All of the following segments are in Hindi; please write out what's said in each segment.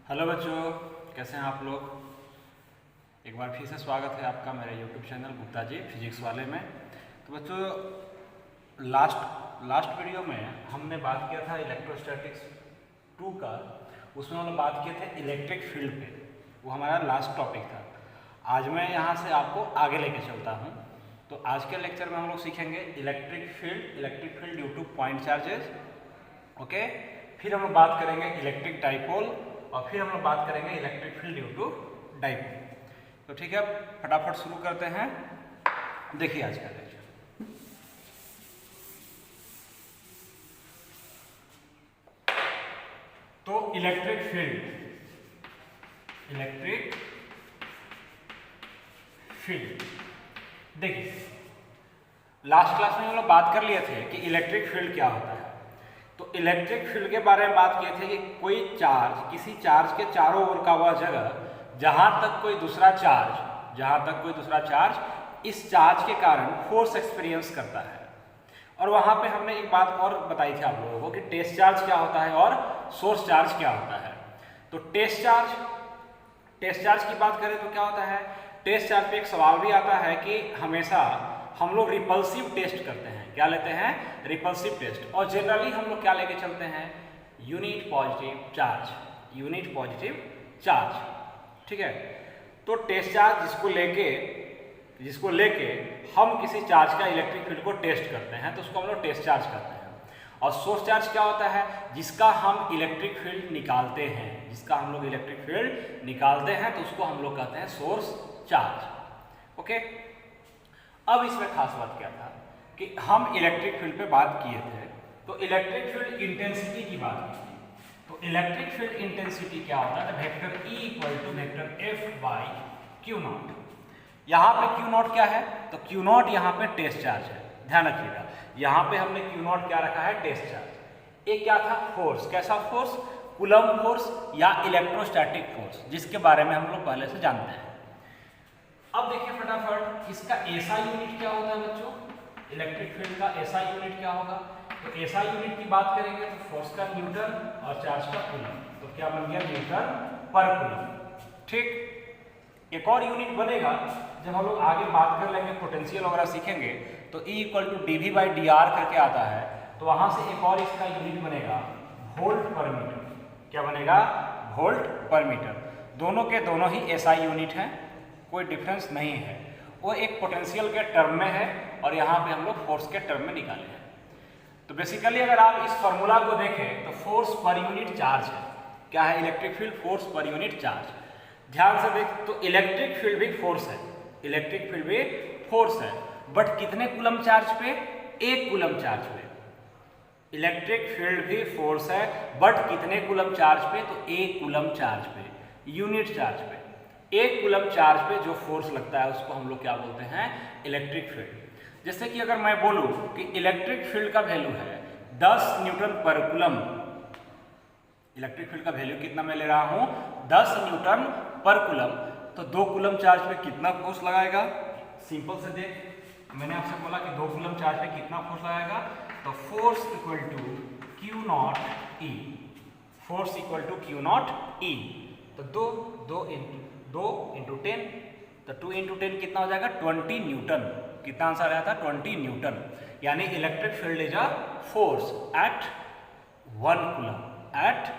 हेलो बच्चों, कैसे हैं आप लोग। एक बार फिर से स्वागत है आपका मेरे YouTube channel Gupta ji physics वाले में। तो बच्चों, लास्ट वीडियो में हमने बात किया था इलेक्ट्रोस्टैटिक्स 2 का। उसमें हम लोग बात किए थे इलेक्ट्रिक फील्ड पे, वो हमारा लास्ट टॉपिक था। आज मैं यहाँ से आपको आगे लेके चलता हूँ। तो आज के लेक्चर में हम लोग सीखेंगे electric field due two point charges. Okay, फिर हम लोग बात करेंगे इलेक्ट्रिक डाइपोल और फिर हम लोग बात करेंगे electric field due to dipole. तो ठीक है, फटाफट शुरू करते हैं। देखिए आज का लेक्चर। तो इलेक्ट्रिक फील्ड देखिए, लास्ट क्लास में हम लोग बात कर लिए थे कि इलेक्ट्रिक फील्ड क्या होता है। तो इलेक्ट्रिक फील्ड के बारे में बात किए थे कि कोई चार्ज, किसी चार्ज के चारों ओर का वह जगह जहां तक कोई दूसरा चार्ज इस चार्ज के कारण फोर्स एक्सपीरियंस करता है। और वहां पे हमने एक बात और बताई थी आप लोगों को कि टेस्ट चार्ज क्या होता है और सोर्स चार्ज क्या होता है। तो टेस्ट चार्ज की बात करें तो क्या होता है, टेस्ट चार्ज पे एक सवाल भी आता है कि हमेशा हम लोग रिपल्सिव टेस्ट करते हैं। क्या लेते हैं? Repulsive test. और जनरली हम लोग क्या लेके चलते हैं? Unit positive charge. ठीक है, तो टेस्ट चार्ज जिसको लेके हम किसी चार्ज का इलेक्ट्रिक फील्ड को टेस्ट करते हैं, तो उसको हम लोग टेस्ट चार्ज करते हैं। और सोर्स चार्ज क्या होता है? जिसका हम इलेक्ट्रिक फील्ड निकालते हैं, तो उसको हम लोग कहते हैं सोर्स चार्ज। ओके, अब इसमें खास बात क्या था कि हम इलेक्ट्रिक फील्ड पे बात किए थे, तो इलेक्ट्रिक फील्ड इंटेंसिटी की बात की थी। तो इलेक्ट्रिक फील्ड इंटेंसिटी क्या होता है? Vector E equal to vector F by Q naught. यहाँ पे क्यू नॉट क्या है? तो क्यू नॉट यहाँ पे टेस्ट चार्ज है। ध्यान रखिएगा, यहाँ पे हमने क्यू नॉट क्या रखा है? Test charge. एक क्या था? फोर्स। कैसा फोर्स? कूलम्ब फोर्स या इलेक्ट्रोस्टैटिक फोर्स, जिसके बारे में हम लोग पहले से जानते हैं। अब देखिए फटाफट, इसका एसआई यूनिट क्या होता है बच्चों? इलेक्ट्रिक फील्ड का एसआई यूनिट क्या होगा? तो एसआई यूनिट की बात करेंगे तो फोर्स का न्यूटन और चार्ज का कूलम। तो क्या बन गया? न्यूटन पर कूलम। ठीक, एक और यूनिट बनेगा जब हम लोग आगे बात कर लेंगे, पोटेंशियल वगैरह सीखेंगे, तो E equal to dV by dr करके आता है। तो वहां से एक और इसका यूनिट बनेगा वोल्ट पर मीटर। क्या बनेगा? वोल्ट पर मीटर। दोनों के दोनों ही एसआई यूनिट हैं, कोई डिफरेंस नहीं है। वो एक पोटेंशियल के टर्म में है और यहाँ पे हम लोग फोर्स के टर्म में निकाले हैं। तो बेसिकली अगर आप इस फॉर्मूला को देखें तो फोर्स पर यूनिट चार्ज है। क्या है? Electric field force per unit charge. ध्यान से देख, तो इलेक्ट्रिक फील्ड भी फोर्स है, बट कितने कूलम चार्ज पे? 1 कूलम चार्ज पे। इलेक्ट्रिक फील्ड भी फोर्स है, बट कितने कूलम चार्ज पे? तो 1 कूलम चार्ज पे, यूनिट चार्ज पे। 1 कूलम चार्ज पे जो फोर्स लगता है उसको हम लोग क्या बोलते हैं? Electric field. जैसे कि अगर मैं बोलूं कि इलेक्ट्रिक फील्ड का वैल्यू है 10 न्यूटन पर कूलम। इलेक्ट्रिक फील्ड का वैल्यू कितना मैं ले रहा हूं? 10 न्यूटन पर कूलम। तो 2 कूलम चार्ज पे कितना फोर्स लगाएगा? सिंपल से देख, मैंने आपसे बोला कि 2 कूलम चार्ज पे कितना फोर्स लगाएगा? तो force equal to Q naught E. Force equal to Q naught E. तो 2 इंटू 10, तो 2 इंटू 10 कितना हो जाएगा? 20 न्यूटन। कितना आंसर आया था? 20 न्यूटन। यानी electric field is a force at 1 coulomb. 1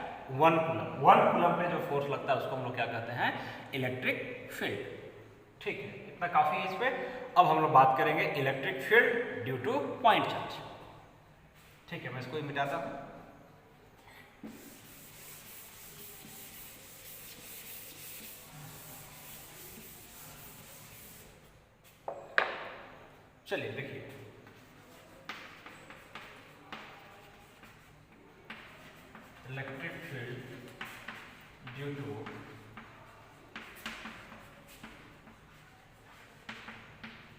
coulomb पे जो फोर्स लगता है उसको हम लोग क्या कहते हैं? Electric field. ठीक है, इतना काफी है इस पे। अब हम लोग बात करेंगे electric field due two point charge. ठीक है, मैं इसको मिटाता हूं। चलिए देखिए, electric field due two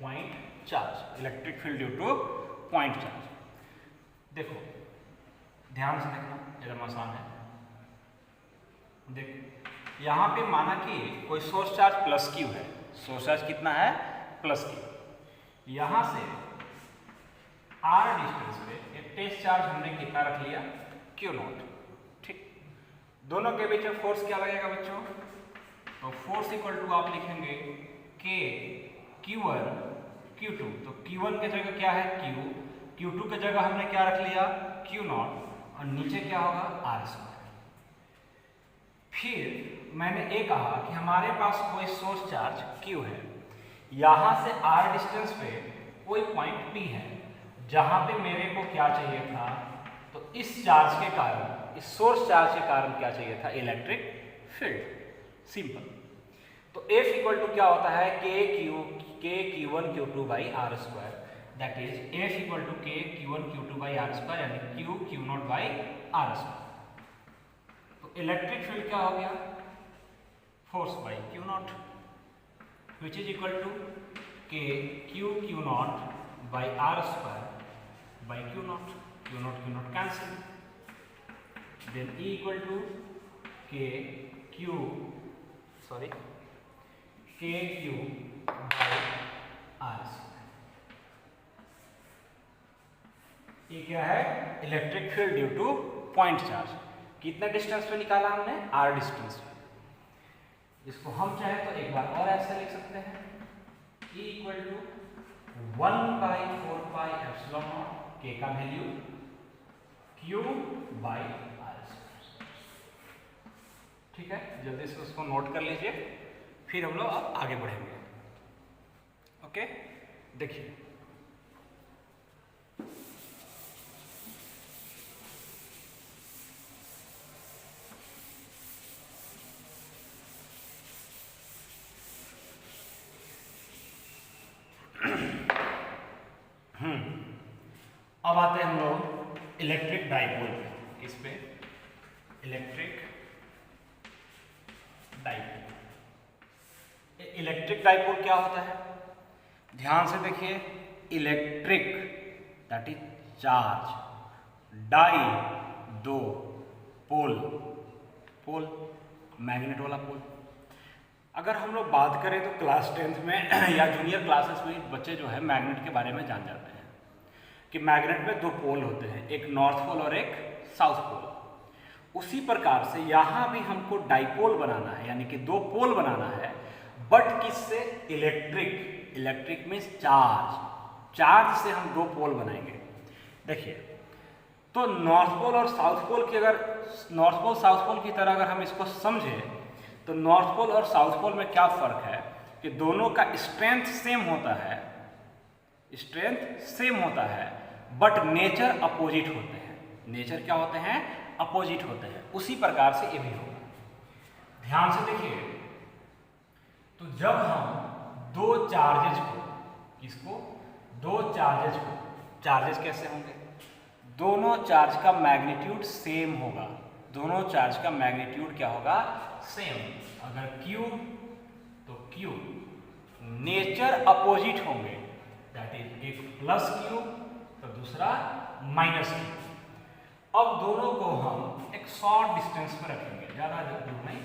point charge. Electric field due two point charge. देखो, ध्यान से देखना, एकदम आसान है। देख, यहां पे माना कि कोई सोर्स चार्ज प्लस क्यू है। सोर्स चार्ज कितना है? Plus Q. यहां से r डिस्टेंस पे एक टेस्ट चार्ज हमने कितना रख लिया? Q not. ठीक, दोनों के बीच में फोर्स क्या लगेगा बच्चों? तो फोर्स इक्वल टू आप लिखेंगे K Q1 Q2। तो Q1 की जगह क्या है Q, Q2 की जगह हमने क्या रख लिया Q0 और नीचे क्या होगा R²। फिर मैंने ये कहा कि हमारे पास कोई सोर्स चार्ज Q है, यहाँ से R डिस्टेंस पे कोई पॉइंट P है जहाँ पे मेरे को क्या चाहिए था, तो इस चार्ज के कारण, इस सोर्स चार्ज के कारण क्या चाहिए था, इलेक्ट्रिक फील्ड। सिंपल। तो F इक्वल टू क्या होता है K Q1 Q2 by R², that is F equal to K Q1 Q2 by R², यानी Q Q0 बाई R²। तो इलेक्ट्रिक फील्ड क्या हो गया, force by Q0, which is equal to K Q Q0 by R² by Q0, Q0 cancel, then E equal to K Q by R²। ये क्या है, electric field due two point charge. कितने डिस्टेंस पे निकाला हमने, R डिस्टेंस पे। इसको हम चाहे तो एक बार और ऐसे लिख सकते हैं, E इक्वल टू 1/4πε0 K का वैल्यू Q बाई R²। ठीक है, जल्दी से उसको नोट कर लीजिए, फिर हम लोग अब आगे बढ़ेंगे। ओके, देखिए अब आते हैं हम लोग इलेक्ट्रिक डाइपोल पे। इस पे इलेक्ट्रिक डाइपोल, इलेक्ट्रिक डाइपोल क्या होता है, ध्यान से देखिए। Electric that is charge, di दो, पोल, पोल मैग्नेट वाला पोल। अगर हम लोग बात करें तो क्लास 10th में या जूनियर क्लासेस में बच्चे जो है मैग्नेट के बारे में जान जाते हैं कि मैग्नेट में दो पोल होते हैं, एक नॉर्थ पोल और एक साउथ पोल। उसी प्रकार से यहाँ भी हमको डाइपोल बनाना है, यानी कि दो पोल बनाना है, बट किससे, electric. Electric means charge, charge से हम दो पोल बनाएंगे। देखिए, तो नॉर्थ पोल और साउथ पोल की, अगर नॉर्थ पोल साउथ पोल की तरह अगर हम इसको समझें, तो नॉर्थ पोल और साउथ पोल में क्या फर्क है कि दोनों का स्ट्रेंथ सेम होता है, स्ट्रेंथ सेम होता है, बट नेचर अपोजिट होते हैं। नेचर क्या होते हैं, अपोजिट होते हैं। उसी प्रकार से ये भी होगा। ध्यान से देखिए, तो जब हम दो चार्जेज को, किसको, दो चार्जेज को, चार्जेस कैसे होंगे, दोनों चार्ज का मैग्नीट्यूड सेम होगा। दोनों चार्ज का मैग्नीट्यूड क्या होगा, सेम। अगर Q तो Q, नेचर अपोजिट होंगे, दैट इज एक प्लस Q तो दूसरा माइनस Q। अब दोनों को हम एक शॉर्ट डिस्टेंस पर रखेंगे, ज़्यादा दूर नहीं,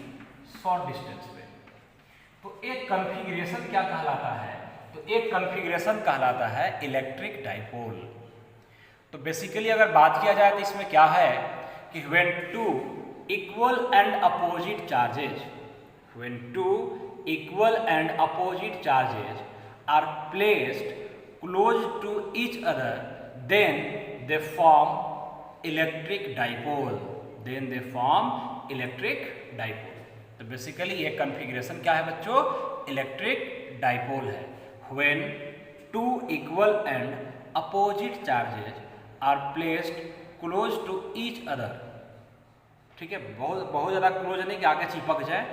शॉर्ट डिस्टेंस पे। तो एक कॉन्फ़िगरेशन क्या कहलाता है, तो एक कॉन्फ़िगरेशन कहलाता है इलेक्ट्रिक डाइपोल। तो बेसिकली अगर बात किया जाए तो इसमें क्या है कि when two equal and opposite charges, when two equal and opposite charges are placed close to each other, then they form electric dipole, then they form electric dipole। तो बेसिकली ये कॉन्फ़िगरेशन क्या है बच्चों, इलेक्ट्रिक डाइपोल है। when two equal and opposite charges are placed close to each other, ठीक है, बहुत ज़्यादा क्लोज नहीं कि आगे चिपक जाए,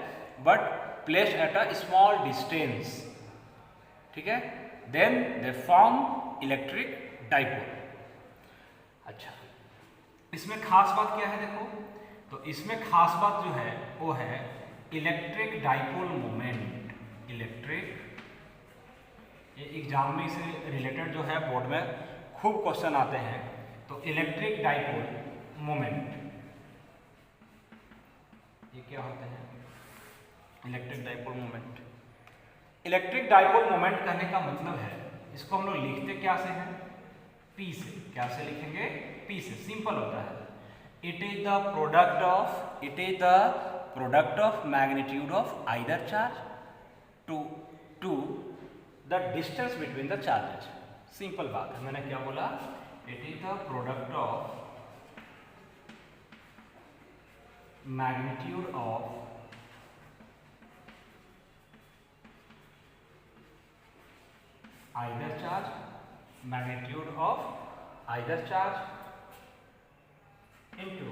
but placed at a small distance, ठीक है, then they form electric dipole. अच्छा, इसमें खास बात क्या है देखो, तो इसमें खास बात जो है वो है इलेक्ट्रिक डाइपोल मोमेंट। इलेक्ट्रिक, ये एग्जाम में से रिलेटेड जो है बोर्ड में खूब क्वेश्चन आते हैं। तो इलेक्ट्रिक डाइपोल मोमेंट ये क्या होते हैं, electric dipole moment. Electric dipole moment कहने का मतलब है, इसको हम लोग लिखते क्या से हैं, P से। क्या से लिखेंगे, P से। सिंपल होता है it is the product of magnitude of either charge to the distance between the charges. Simple बात है, मैंने क्या बोला, it is the product of magnitude of either charge, magnitude of either charge into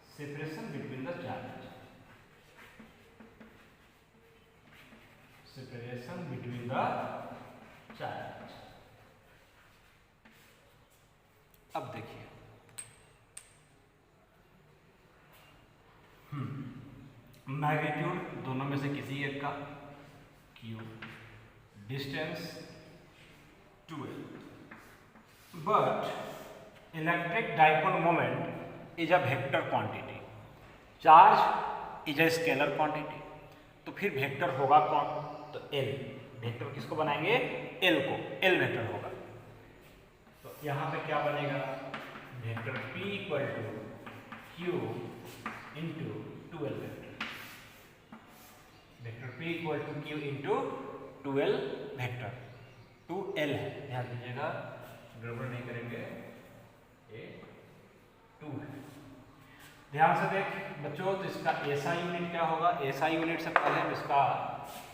separation between the charges. Separation between the charges. अब देखिए, मैग्नीट्यूड दोनों में से किसी एक का, Q, distance 2L, but electric dipole moment is a vector quantity, charge is a scalar quantity, तो फिर वेक्टर होगा कौन, तो L, वेक्टर किसको बनाएंगे, L को, L वेक्टर होगा, तो यहाँ पे क्या बनेगा, vector P equal to Q into 2L vector, vector P equal to Q into 2L vector, 2L है, ध्यान दीजिएगा, गड़बड़ नहीं करेंगे, ये 2 है। ध्यान से देख बच्चों, तो इसका SI यूनिट क्या होगा, SI यूनिट से पहले हम इसका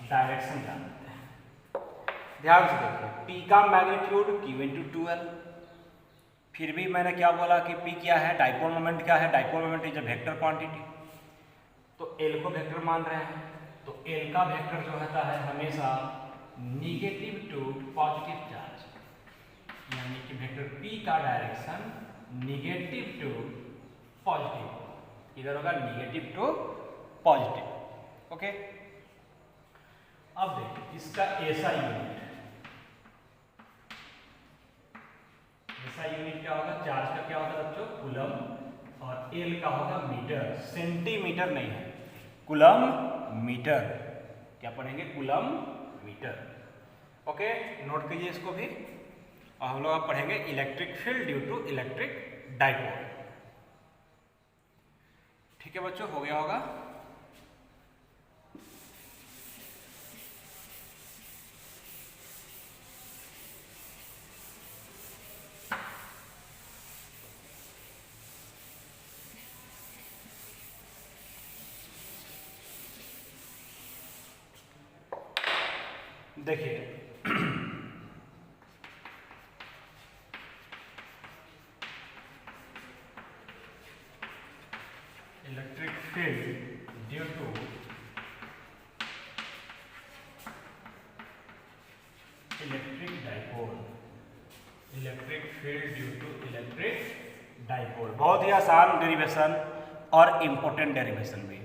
डायरेक्शन जानते हैं। ध्यान से देखिए, P का मैग्नीट्यूड Q इंटू 2L, फिर भी मैंने क्या बोला कि P क्या है, डाइपोल मोमेंट क्या है, dipole moment is a vector quantity, तो L को वेक्टर मान रहे हैं, तो L का वेक्टर जो होता है हमेशा निगेटिव टू पॉजिटिव चार्ज, यानी कि वेक्टर P का डायरेक्शन निगेटिव टू पॉजिटिव, इधर होगा निगेटिव टू पॉजिटिव। ओके, अब देखिए इसका SI यूनिट, SI यूनिट क्या होगा, चार्ज का क्या होगा बच्चों, कूलम, और L का होगा मीटर, सेंटीमीटर नहीं है, कूलम मीटर, क्या पढ़ेंगे, कूलम मीटर। ओके, नोट कीजिए इसको भी, और हम लोग अब पढ़ेंगे electric field due to electric dipole. ठीक है बच्चों, हो गया होगा। देखिए electric field due to electric dipole, electric field due to electric dipole, बहुत ही आसान डेरिवेशन और इम्पोर्टेंट डेरिवेशन भी,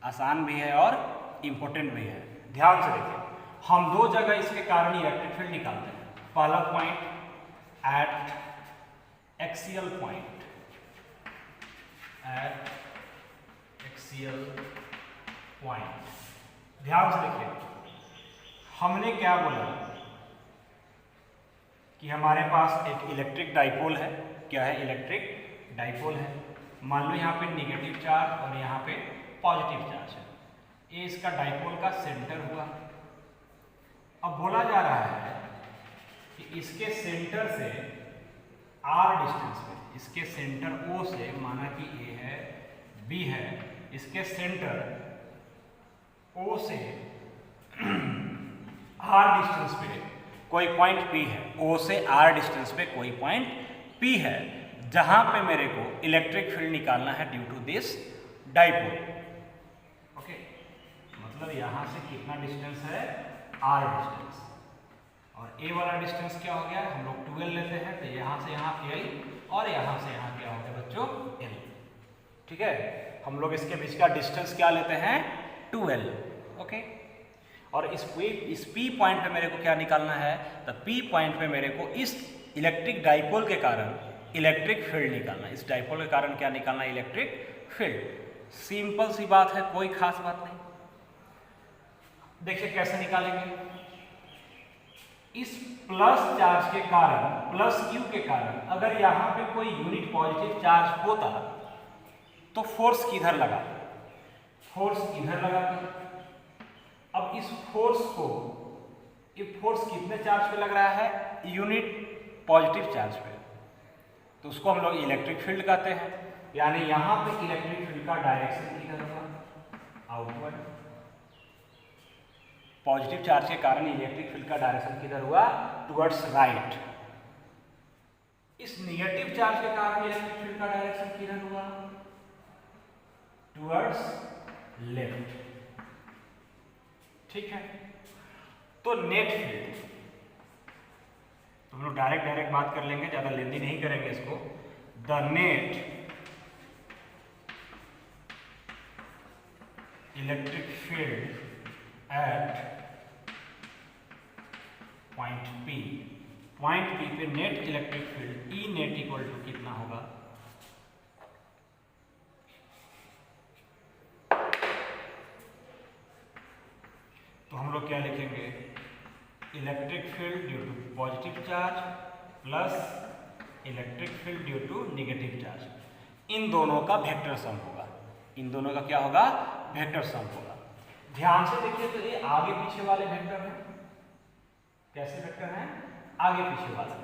आसान भी है और इम्पोर्टेंट भी है। ध्यान से देखिए, हम दो जगह इसके कारण इलेक्ट्रिक फील्ड निकालते हैं, पहला point eight axial point, eight axial point. ध्यान से देखिए, हमने क्या बोला कि हमारे पास एक इलेक्ट्रिक डाइपोल है, क्या है, इलेक्ट्रिक डाइपोल है, मान लो यहाँ पे निगेटिव चार्ज और यहाँ पे पॉजिटिव चार्ज है, ये इसका डाइपोल का सेंटर हुआ। अब बोला जा रहा है कि इसके सेंटर से r डिस्टेंस पे, इसके सेंटर O से, माना कि A है, B है, इसके सेंटर O से r डिस्टेंस पे कोई पॉइंट P है, O से r डिस्टेंस पे कोई पॉइंट P है, जहां पे मेरे को इलेक्ट्रिक फील्ड निकालना है due to this dipole. Okay, मतलब यहां से कितना डिस्टेंस है, r डिस्टेंस, और a वाला डिस्टेंस क्या हो गया, हम लोग 2L लेते हैं, तो यहाँ से यहाँ L और यहाँ से यहाँ क्या हो गया बच्चों, L। ठीक है, हम लोग इसके बीच का डिस्टेंस क्या लेते हैं, 2L। ओके, और इस P पॉइंट पे मेरे को क्या निकालना है, तो P पॉइंट पे मेरे को इस इलेक्ट्रिक डाइपोल के कारण इलेक्ट्रिक फील्ड निकालना है, इस डाइपोल के कारण क्या निकालना है, इलेक्ट्रिक फील्ड। सिंपल सी बात है, कोई खास बात नहीं। देखिए कैसे निकालेंगे, इस प्लस चार्ज के कारण, प्लस क्यू के कारण अगर यहाँ पे कोई यूनिट पॉजिटिव चार्ज होता तो फोर्स किधर लगा, फोर्स इधर लगा। अब इस फोर्स को, ये फोर्स कितने चार्ज पे लग रहा है, यूनिट पॉजिटिव चार्ज पे, तो उसको हम लोग इलेक्ट्रिक फील्ड कहते हैं। यानी यहाँ पे इलेक्ट्रिक फील्ड का डायरेक्शन किधर हुआ, आउटवर्ड। पॉजिटिव चार्ज के कारण इलेक्ट्रिक फील्ड का डायरेक्शन किधर हुआ, टुवर्ड्स राइट। इस निगेटिव चार्ज के कारण इलेक्ट्रिक फील्ड का डायरेक्शन किधर हुआ, टुवर्ड्स लेफ्ट। ठीक है, तो नेट फील्ड, तो हम लोग डायरेक्ट बात कर लेंगे, ज्यादा लेंदी नहीं करेंगे इसको। The net electric field at point P, point P पे net electric field E net equal to कितना होगा, तो हम लोग क्या लिखेंगे, electric field due to positive charge plus electric field due to negative charge, इन दोनों का वेक्टर सम होगा। इन दोनों का क्या होगा, वेक्टर सम होगा। ध्यान से देखिए, तो ये आगे पीछे वाले वेक्टर हैं। कैसे वेक्टर हैं, आगे पीछे वाले।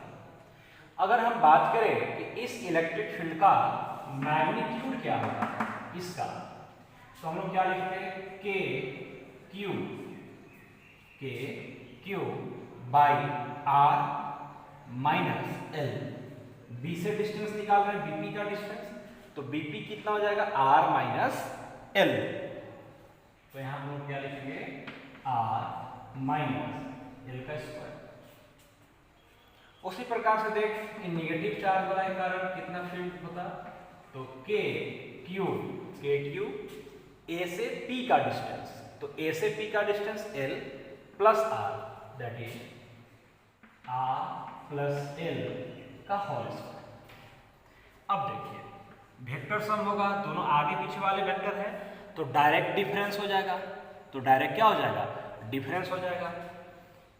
अगर हम बात करें कि इस इलेक्ट्रिक फील्ड का मैग्नीट्यूड क्या होगा इसका, तो हम लोग क्या लिखते हैं, K Q by R minus L. B से डिस्टेंस निकाल रहे हैं, बीपी का डिस्टेंस, तो बीपी कितना हो जाएगा, आर माइनस एल। तो यहां हम लोग क्या लिखेंगे, आर माइनस एल का स्क्वायर। उसी प्रकार से देख, इन नेगेटिव चार्ज वाला के कारण कितना फील्ड होता, तो के क्यू ए से पी का डिस्टेंस, तो ए से पी का distance L plus R, that is R plus L का होल स्क्वायर। अब देखिए, वेक्टर सम होगा, दोनों आगे पीछे वाले वेक्टर है, तो डायरेक्ट डिफरेंस हो जाएगा। तो डायरेक्ट क्या हो जाएगा, डिफरेंस हो जाएगा।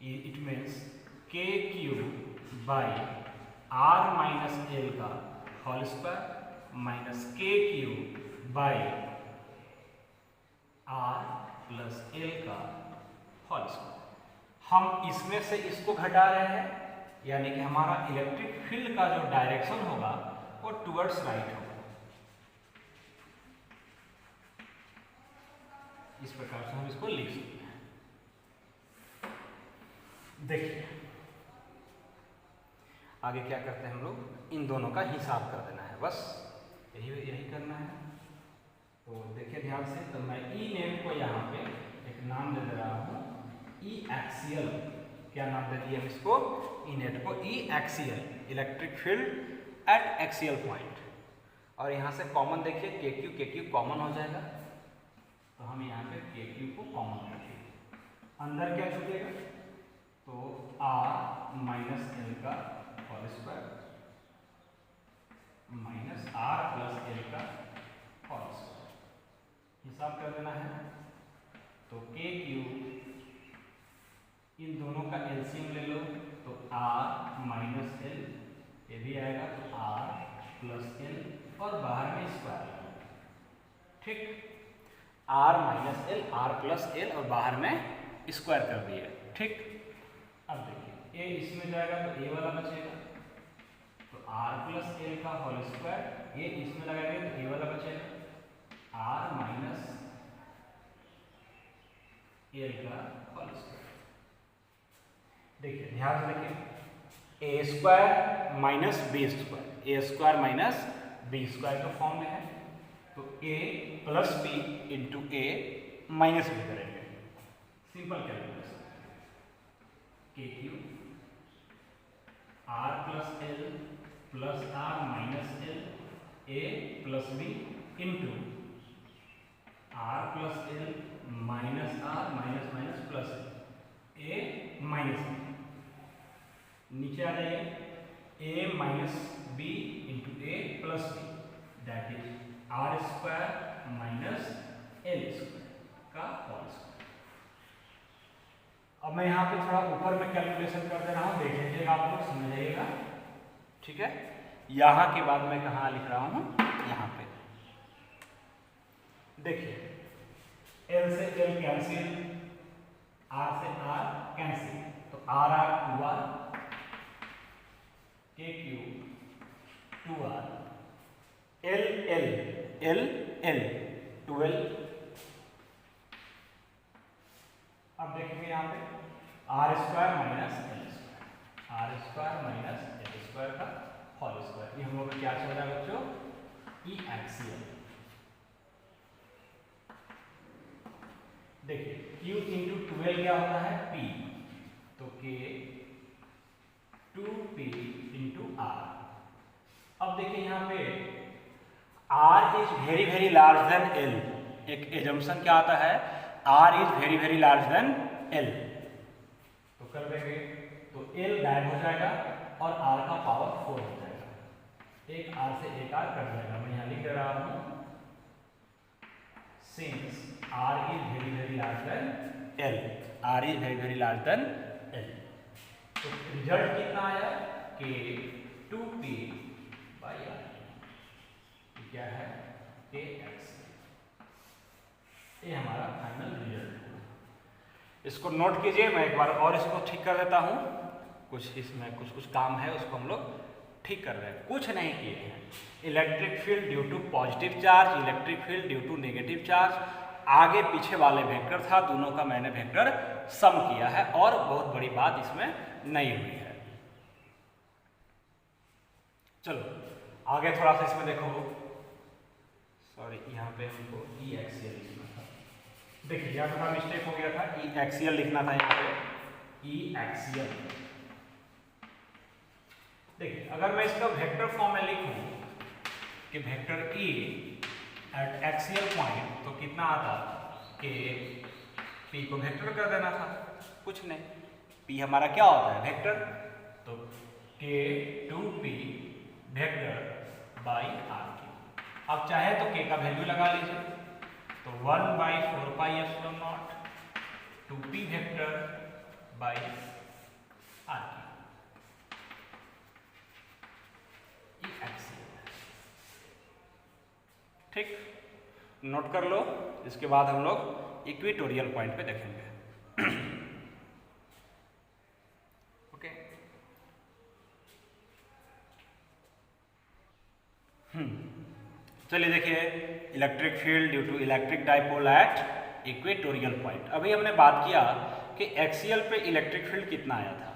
It means K Q by R minus L का whole square minus K Q by R plus L का होल स्क्वायर। हम इसमें से इसको घटा रहे हैं, यानी कि हमारा इलेक्ट्रिक फील्ड का जो डायरेक्शन होगा वो टुवर्ड्स राइट होगा। इस प्रकार से हम इसको लिख सकते हैं। देखिए आगे क्या करते हैं हम लोग, इन दोनों का हिसाब कर देना है, बस यही करना है। तो देखिए ध्यान से, तो मैं ई नेट को यहाँ पे एक नाम दे दे रहा हूँ, ई एक्सियल। क्या नाम दे दिए हम इसको, ई नेट को E axial, electric field at axial point. और यहाँ से कॉमन देखिए, के क्यू कॉमन हो जाएगा, तो हम यहाँ पे के क्यू को कॉमन रखेंगे। अंदर क्या छूटेगा, तो आर माइनस एल का whole square minus R plus L का होल स्क्वायर। हिसाब कर देना है, तो के क्यू, इन दोनों का एलसीएम ले लो, तो आर माइनस एल, ये भी आएगा, तो आर प्लस एल, और बाहर में स्क्वायर। ठीक, R minus L, R plus L, और बाहर में स्क्वायर कर दिए। ठीक, अब देखिए ए इसमें जाएगा तो ए वाला बचेगा, तो आर प्लस एल का होल स्क्वायर, ये इसमें लगाएंगे तो ए वाला बचेगा, आर माइनस एल का होल स्क्वायर। देखिए ध्यान से देखिए, A square minus B square, A square minus B square के फॉर्म में है, तो A plus B into A minus B करेंगे। Simple calculation, K Q R plus L plus R minus L, A plus B into R plus L minus are minus minus plus A minus B. नीचे आ जाइए, A minus B into A plus B, that is R square minus L square का होल स्क्वायर। अब मैं यहाँ पे थोड़ा ऊपर में कैलकुलेशन कर दे रहा हूँ, देख लीजिएगा, आप लोग समझ जाइएगा, ठीक है। यहाँ के बाद मैं कहाँ लिख रहा हूँ, यहाँ पे देखिए, L से L कैंसिल, R से R कैंसिल, तो R R 2R, K Q 2R, L L L L 12। अब देखेंगे यहाँ पे R square minus L square, R square minus L square का होल स्क्वायर, ये हम लोग क्या चल रहा है बच्चों, ई एक्सियल। देखिए Q इंटू 12 क्या होता है P, तो K 2P इंटू R। अब देखिए यहाँ पे R is very very large then L, एक एजम्पशन क्या आता है, R is very very large then L, तो कर देंगे तो L गायब हो जाएगा और R का पावर 4 हो जाएगा, एक R से एक R कट जाएगा। मैं यहाँ लिख दे रहा हूँ since R is very very large then L, R is very very large then L, तो रिजल्ट कितना आया कि 2P बाई R, क्या है KX, ये हमारा फाइनल रिजल्ट हुआ। इसको नोट कीजिए, मैं एक बार और इसको ठीक कर देता हूँ, कुछ इसमें कुछ काम है उसको हम लोग ठीक कर रहे हैं, कुछ नहीं किए हैं। Electric field due to positive charge, electric field due to negative charge, आगे पीछे वाले वेक्टर था, दोनों का मैंने वेक्टर सम किया है और बहुत बड़ी बात इसमें नहीं हुई है। चलो आगे थोड़ा सा इसमें देखो, सॉरी यहाँ पे हमको ई एक्सियल लिखना था, देखिए यहाँ थोड़ा मिस्टेक हो गया था, ई एक्सियल लिखना था यहाँ पे ई एक्सियल। देखिए अगर मैं इसका वेक्टर फॉर्म में लिखूं कि vector E eight axial point, तो कितना आता कि पी को वेक्टर कर देना था, कुछ नहीं, पी हमारा क्या होता है वेक्टर, तो के 2p vector by are cube. अब चाहे तो के का वैल्यू लगा लीजिए, तो 1/4 pi epsilon naught 2p vector by are cube, ठीक, नोट कर लो। इसके बाद हम लोग इक्वेटोरियल पॉइंट पे देखेंगे। ओके, चलिए देखिए, electric field due to electric dipole at equatorial point. अभी हमने बात किया कि एक्सियल पे इलेक्ट्रिक फील्ड कितना आया था,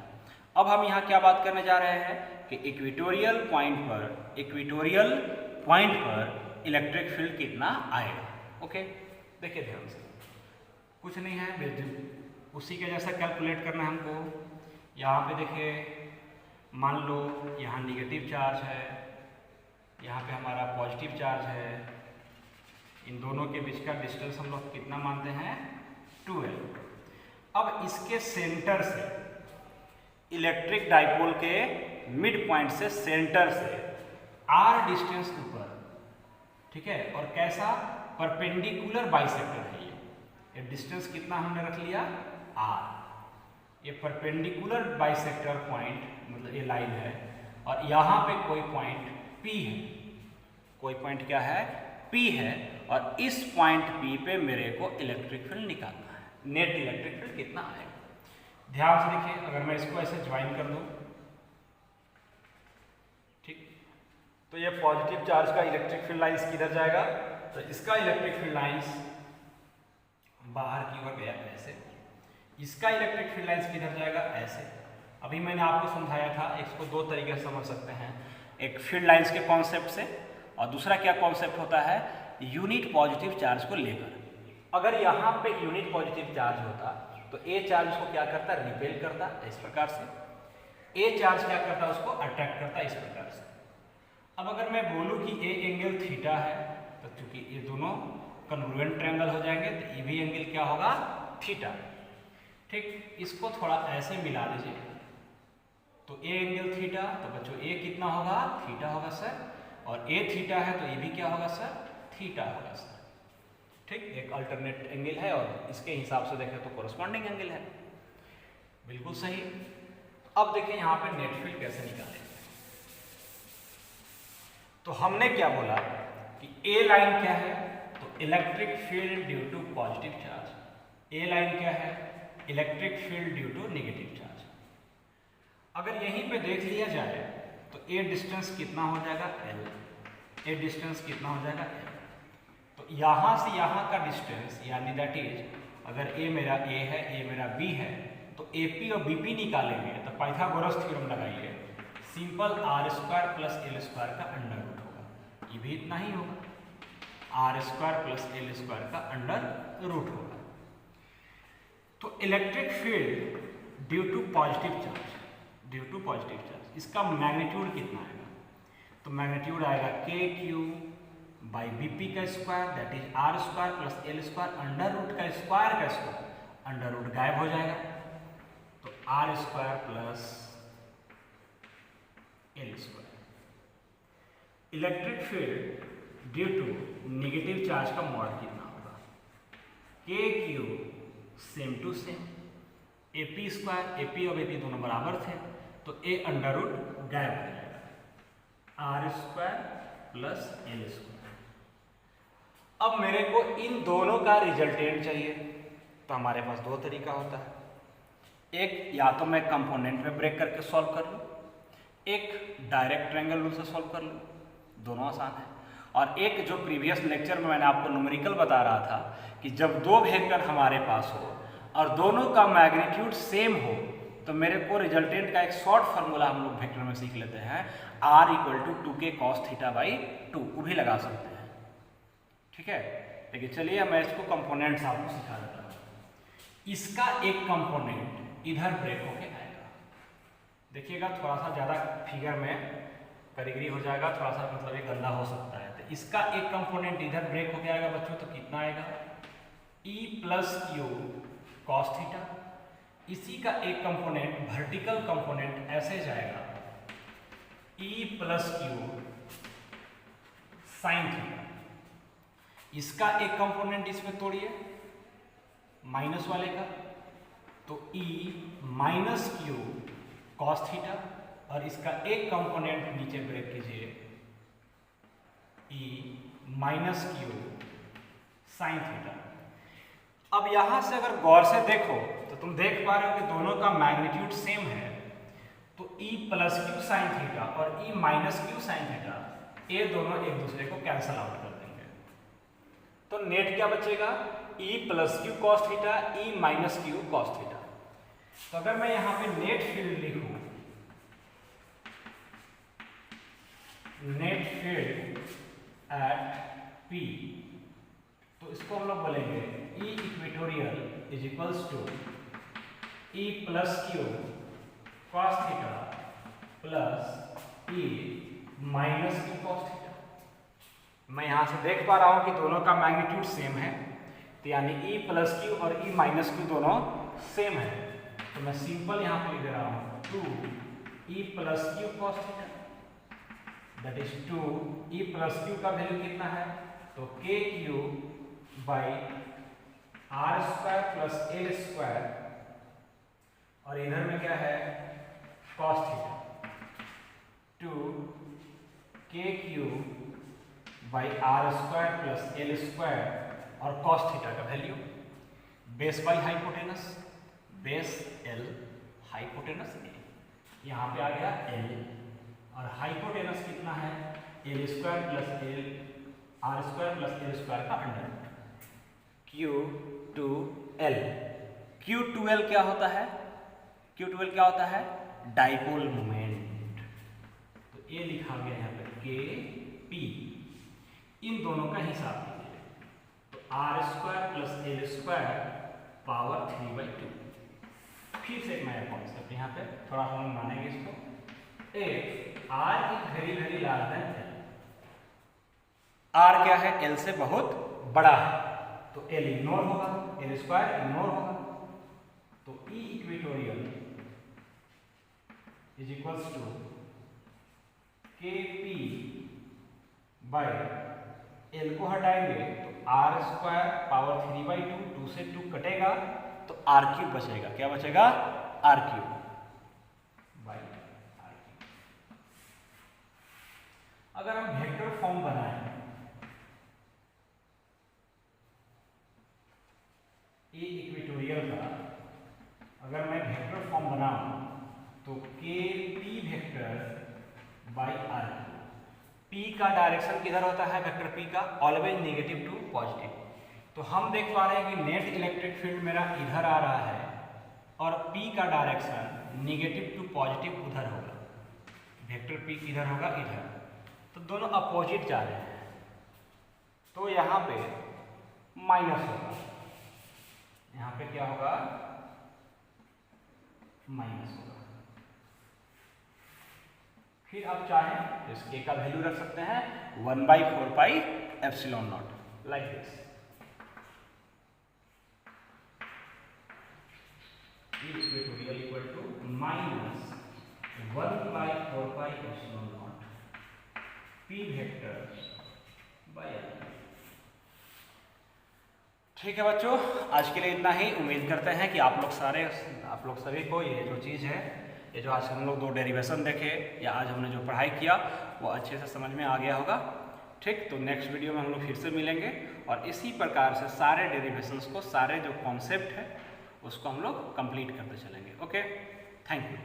अब हम यहाँ क्या बात करने जा रहे हैं कि इक्वेटोरियल पॉइंट पर इलेक्ट्रिक फील्ड कितना आएगा। ओके, देखिए ध्यान से, कुछ नहीं है, उसी के जैसा कैलकुलेट करना है हमको। यहाँ पे देखिए, मान लो यहाँ निगेटिव चार्ज है, यहाँ पे हमारा पॉजिटिव चार्ज है, इन दोनों के बीच का डिस्टेंस हम लोग कितना मानते हैं 12। अब इसके सेंटर से, इलेक्ट्रिक डाइपोल के मिड पॉइंट से, सेंटर से r डिस्टेंस ऊपर, ठीक है, और कैसा परपेंडिकुलर बाइसेक्टर है ये डिस्टेंस कितना हमने रख लिया r, ये परपेंडिकुलर बाइसेक्टर पॉइंट मतलब ये लाइन है, और यहाँ पे कोई पॉइंट P है, कोई पॉइंट क्या है P है, और इस पॉइंट P पे मेरे को इलेक्ट्रिक फील्ड निकालना है, नेट इलेक्ट्रिक फील्ड कितना आएगा। ध्यान से देखिए, अगर मैं इसको ऐसे ज्वाइन कर दूं, ठीक, तो ये पॉजिटिव चार्ज का इलेक्ट्रिक फील्ड लाइंस किधर जाएगा, तो इसका इलेक्ट्रिक फील्ड लाइंस बाहर की ओर गया ऐसे, इसका इलेक्ट्रिक फील्ड लाइंस किधर जाएगा ऐसे। अभी मैंने आपको समझाया था, इसको दो तरीके से समझ सकते हैं, एक फील्ड लाइंस के कॉन्सेप्ट से, और दूसरा क्या कॉन्सेप्ट होता है यूनिट पॉजिटिव चार्ज को लेकर। अगर यहाँ पे यूनिट पॉजिटिव चार्ज होता तो ए चार्ज उसको क्या करता, रिपेल करता इस प्रकार से, ए चार्ज क्या करता, उसको अट्रैक्ट करता इस प्रकार से। अब अगर मैं बोलूँ कि ए एंगल थीटा है, तो चूंकि ये दोनों कन्वर्जेंट ट्रायंगल हो जाएंगे, तो ये भी एंगल क्या होगा थीटा, ठीक। इसको थोड़ा ऐसे मिला दीजिए, तो ए एंगल थीटा, तो बच्चों ए कितना होगा थीटा होगा सर, और ए थीटा है तो ये भी क्या होगा सर थीटा होगा सर, ठीक। एक अल्टरनेट एंगल है और इसके हिसाब से देखें तो कोरस्पॉन्डिंग एंगल है। बिल्कुल सही। अब देखिए यहाँ पे नेट फील्ड कैसे निकालेंगे। तो हमने क्या बोला कि ए लाइन क्या है, तो electric field due to positive charge. A line क्या है, electric field due to negative charge. अगर यहीं पे देख लिया जाए तो ए डिस्टेंस कितना हो जाएगा, एल। ए डिस्टेंस कितना हो जाएगा, एल। तो यहाँ से यहाँ का डिस्टेंस यानी दैट इज, अगर ए मेरा ए है, ए मेरा बी है, तो ए पी और बी पी निकालेंगे तो पाइथागोरस थ्योरम लगाइए, simple R square plus L square का अंडर रूट होगा। ये भी इतना ही होगा, R square plus L square का अंडर रूट होगा। तो electric field due to positive charge, due to positive charge, इसका मैग्नीट्यूड कितना आएगा, तो मैग्नीट्यूड आएगा K Q by B P का square that is R square plus L square, under root का स्क्वायर, अंडर रूट गायब हो जाएगा, तो are square plus L square. Electric field due to negative charge का मॉड कितना होगा, K Q same to same, A P square, A P और ए पी दोनों बराबर थे तो ए अंडर रूट गायब हो जाएगा, R square plus L square. अब मेरे को इन दोनों का रिजल्टेंट चाहिए, तो हमारे पास दो तरीका होता है, एक या तो मैं कंपोनेंट में ब्रेक करके सॉल्व कर लूँ, एक डायरेक्ट ट्रायंगल रूल से सॉल्व कर लूँ, दोनों आसान है। और एक जो प्रीवियस लेक्चर में मैंने आपको न्यूमेरिकल बता रहा था कि जब दो वेक्टर हमारे पास हो और दोनों का मैग्नीट्यूड सेम हो तो मेरे को रिजल्टेंट का एक शॉर्ट फार्मूला हम लोग वेक्टर में सीख लेते हैं, r equal to 2k cos theta by 2, वो भी लगा सकते हैं, ठीक है। लेकिन चलिए मैं इसको कंपोनेंट्स आपको सिखा देता हूँ। इसका एक कंपोनेंट इधर ब्रेक होके आएगा, देखिएगा थोड़ा सा ज़्यादा फिगर में कारीगरी हो जाएगा, थोड़ा सा मतलब ये गंदा हो सकता है। तो इसका एक कंपोनेंट इधर ब्रेक होके आएगा बच्चों, तो कितना आएगा, e plus q cos theta. इसी का एक कंपोनेंट वर्टिकल कंपोनेंट ऐसे जाएगा, e plus Q sine theta. इसका एक कंपोनेंट इसमें तोड़िए माइनस वाले का, तो e minus q cos theta, और इसका एक कंपोनेंट नीचे ब्रेक कीजिए, e minus Q sine theta. अब यहां से अगर गौर से देखो तो तुम देख पा रहे हो कि दोनों का मैग्नीट्यूड सेम है, तो e plus Q sine theta और e minus Q sine theta, ये दोनों एक दूसरे को कैंसल आउट कर देंगे। तो नेट क्या बचेगा, e plus q cos theta, e minus q cos theta. तो अगर मैं यहाँ पे नेट फील्ड लिखूं, नेट फील्ड एट P, तो इसको हम लोग बोलेंगे E equatorial is equals to E plus q cos theta plus E minus q cos theta. मैं यहाँ से देख पा रहा हूँ कि दोनों का मैग्नीट्यूड सेम है, तो यानी E प्लस क्यू और E माइनस क्यू दोनों सेम है, तो मैं सिंपल यहाँ पे लिख दे रहा हूँ 2E plus q cos theta, that is 2E plus q का वैल्यू कितना है, तो k Q by r square plus L square, और इधर में क्या है cos theta, 2 KQ by r square plus L square और कॉस थीटा का value, base by hypotenuse, base l hypotenuse ए, यहाँ पे आ गया एल, और हाइपोटेनस कितना है, l square plus l r square plus L square का अंडर रूट, Q2L। Q2L क्या होता है, Q2L क्या होता है, डाइपोल मोमेंट। तो ये लिखा गया यहाँ पे KP। इन दोनों का हिसाब कीजिए, तो are square plus L square power 3/2। फिर से एक नया कॉन्सेप्ट यहाँ पे थोड़ा सा हम मानेंगे इसको, if R is very very large then L, R क्या है, L से बहुत बड़ा है, तो L इग्नोर होगा, L स्क्वायर इग्नोर होगा, तो E equatorial is equals to KP by L को हटाएंगे तो आर स्क्वायर पावर 3/2, 2 से 2 कटेगा तो R क्यूब बचेगा, क्या बचेगा, r cube by are cube. अगर हम वेक्टर फॉर्म बनाएं ए इक्वेटोरियल का, अगर मैं वेक्टर फॉर्म बनाऊं तो k p vector by are cube. P का डायरेक्शन किधर होता है वेक्टर पी का? Always negative to positive. तो हम देख पा रहे हैं कि नेट इलेक्ट्रिक फील्ड मेरा इधर आ रहा है और पी का डायरेक्शन नेगेटिव टू पॉजिटिव उधर होगा। वेक्टर पी किधर होगा? इधर। तो दोनों अपोजिट जा रहे हैं, तो यहाँ पे माइनस होगा, यहाँ पे क्या होगा? माइनस होगा। फिर आप चाहें तो इस के का वैल्यू रख सकते हैं 1/4 pi epsilon naught, like this. Equatorial equal to minus 1/4 pi epsilon naught p vector by r. ठीक है बच्चों, आज के लिए इतना ही। उम्मीद करते हैं कि आप लोग सभी को ये जो चीज़ है, ये जो आज हम लोग 2 डेरिवेशन देखे या आज हमने जो पढ़ाई किया वो अच्छे से समझ में आ गया होगा। ठीक, तो नेक्स्ट वीडियो में हम लोग फिर से मिलेंगे और इसी प्रकार से सारे डेरिवेशंस को, सारे जो कॉन्सेप्ट है उसको हम लोग कंप्लीट करते चलेंगे। Okay, thank you.